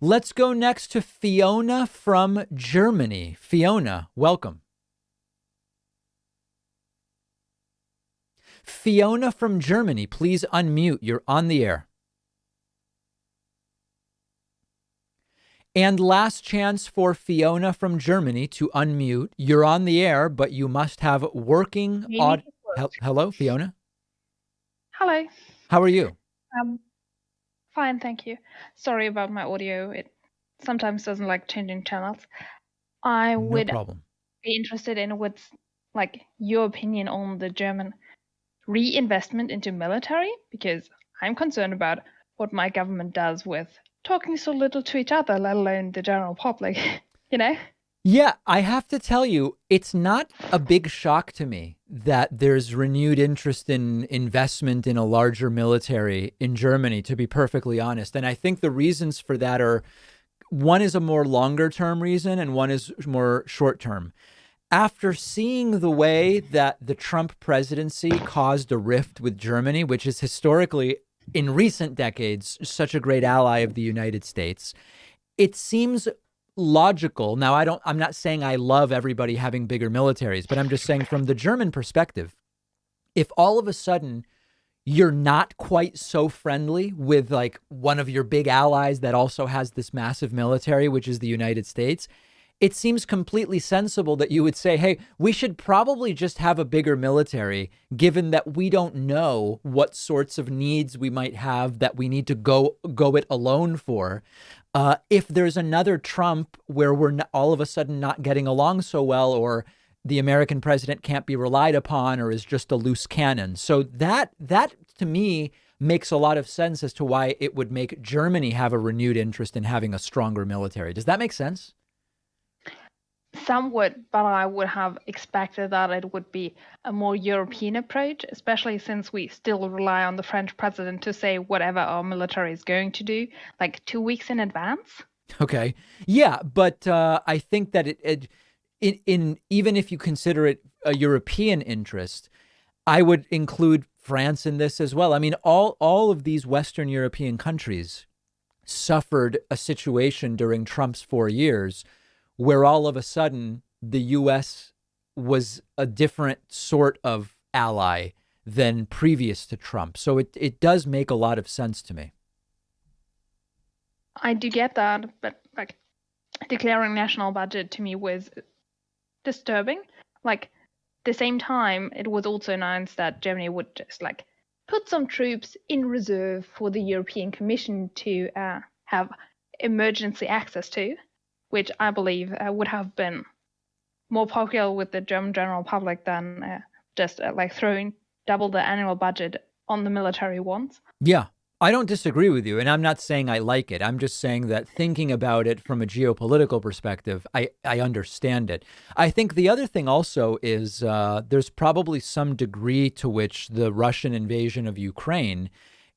Let's go next to Fiona from Germany. Fiona, welcome. Fiona from Germany, please unmute. You're on the air. And last chance for Fiona from Germany to unmute. You're on the air, but you must have working audio. Hello, Fiona. Hello. How are you? Fine, thank you. Sorry about my audio. It sometimes doesn't like changing channels. I would be interested in what's like your opinion on the German reinvestment into military, because I'm concerned about what my government does with talking so little to each other, let alone the general public, you know? Yeah, I have to tell you, it's not a big shock to me that there's renewed interest in investment in a larger military in Germany, to be perfectly honest. And I think the reasons for that are, one is a more longer term reason and one is more short term. After seeing the way that the Trump presidency caused a rift with Germany, which is historically, in recent decades, such a great ally of the United States, it seems logical. Now, I'm not saying I love everybody having bigger militaries, but I'm just saying from the German perspective, if all of a sudden you're not quite so friendly with like one of your big allies that also has this massive military, which is the United States, it seems completely sensible that you would say, hey, we should probably just have a bigger military, given that we don't know what sorts of needs we might have that we need to go it alone for. If there's another Trump where we're all of a sudden not getting along so well, or the American president can't be relied upon or is just a loose cannon. So that to me makes a lot of sense as to why it would make Germany have a renewed interest in having a stronger military. Does that make sense? Somewhat, but I would have expected that it would be a more European approach, especially since we still rely on the French president to say whatever our military is going to do, like 2 weeks in advance. Okay. Yeah, but I think that in even if you consider it a European interest, I would include France in this as well. I mean, all of these Western European countries suffered a situation during Trump's 4 years where all of a sudden the U.S. was a different sort of ally than previous to Trump. So it does make a lot of sense to me. I do get that, but like declaring national budget to me was disturbing. Like the same time, it was also announced that Germany would just like put some troops in reserve for the European Commission to have emergency access to, which I believe would have been more popular with the German general public than just like throwing double the annual budget on the military once. Yeah, I don't disagree with you. And I'm not saying I like it. I'm just saying that thinking about it from a geopolitical perspective, I understand it. I think the other thing also is there's probably some degree to which the Russian invasion of Ukraine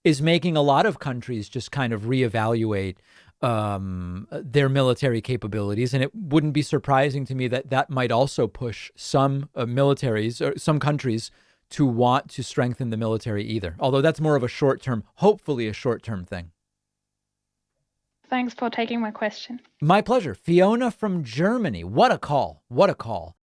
is making a lot of countries just kind of reevaluate their military capabilities. And it wouldn't be surprising to me that that might also push some militaries or some countries to want to strengthen the military either. Although that's more of a short term, hopefully a short term thing. Thanks for taking my question. My pleasure. Fiona from Germany. What a call. What a call.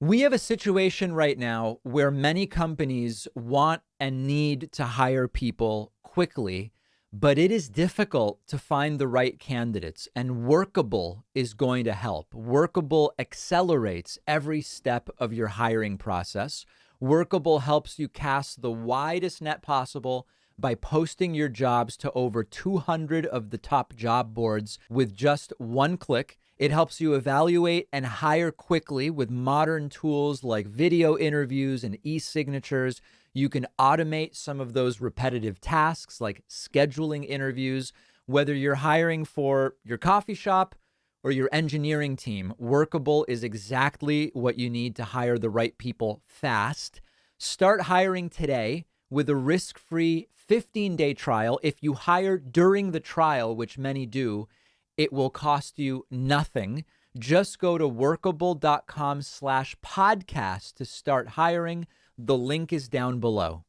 We have a situation right now where many companies want and need to hire people quickly, but it is difficult to find the right candidates, and Workable is going to help. Workable accelerates every step of your hiring process. Workable helps you cast the widest net possible by posting your jobs to over 200 of the top job boards with just one click. It helps you evaluate and hire quickly with modern tools like video interviews and e-signatures. You can automate some of those repetitive tasks like scheduling interviews. Whether you're hiring for your coffee shop or your engineering team, Workable is exactly what you need to hire the right people fast. Start hiring today with a risk-free 15-day trial. If you hire during the trial, which many do, it will cost you nothing. Just go to workable.com/podcast to start hiring. The link is down below.